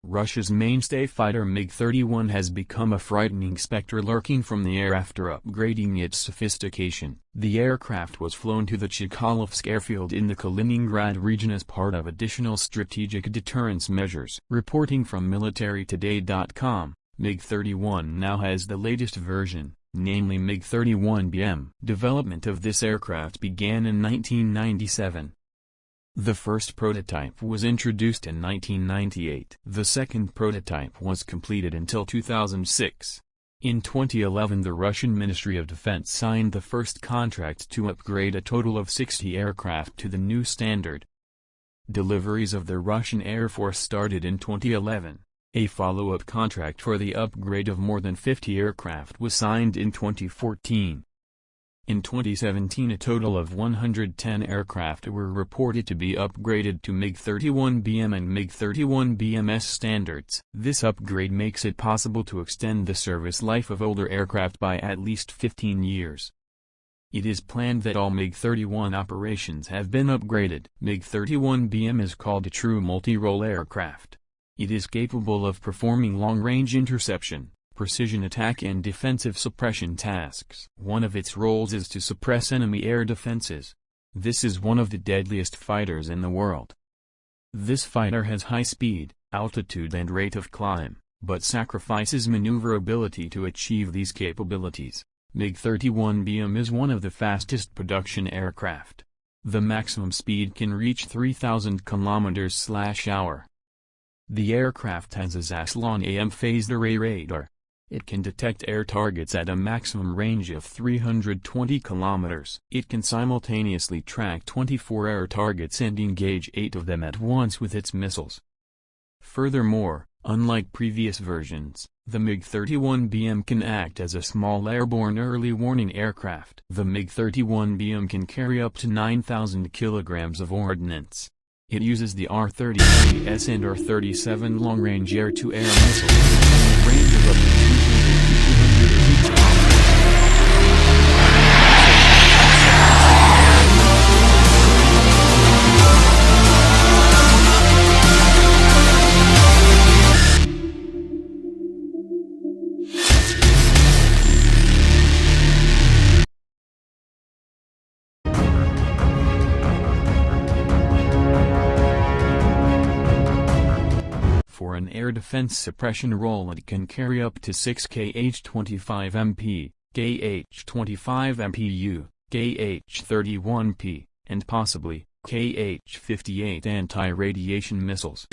Russia's mainstay fighter MiG-31 has become a frightening specter lurking from the air after upgrading its sophistication. The aircraft was flown to the Chikalovsk airfield in the Kaliningrad region as part of additional strategic deterrence measures. Reporting from militarytoday.com, MiG-31 now has the latest version, namely MiG-31BM. Development of this aircraft began in 1997. The first prototype was introduced in 1998. The second prototype was completed until 2006. In 2011 the Russian Ministry of Defense signed the first contract to upgrade a total of 60 aircraft to the new standard. Deliveries of the Russian Air Force started in 2011. A follow-up contract for the upgrade of more than 50 aircraft was signed in 2014. In 2017 a total of 110 aircraft were reported to be upgraded to MiG-31BM and MiG-31BMS standards. This upgrade makes it possible to extend the service life of older aircraft by at least 15 years. It is planned that all MiG-31 operations have been upgraded. MiG-31BM is called a true multi-role aircraft. It is capable of performing long-range interception, precision attack and defensive suppression tasks. One of its roles is to suppress enemy air defenses. This is one of the deadliest fighters in the world. This fighter has high speed, altitude and rate of climb, but sacrifices maneuverability to achieve these capabilities. MiG-31BM is one of the fastest production aircraft. The maximum speed can reach 3,000 km/h. The aircraft has a Zaslon AM phased array radar. It can detect air targets at a maximum range of 320 km. It can simultaneously track 24 air targets and engage 8 of them at once with its missiles. Furthermore, unlike previous versions, the MiG-31BM can act as a small airborne early warning aircraft. The MiG-31BM can carry up to 9,000 kilograms of ordnance. It uses the R-33S and R-37 long-range air-to-air missiles with a range of up to 200 to 250 For an air defense suppression role it can carry up to 6 Kh-25MP, Kh-25MPU, Kh-31P, and possibly Kh-58 anti-radiation missiles.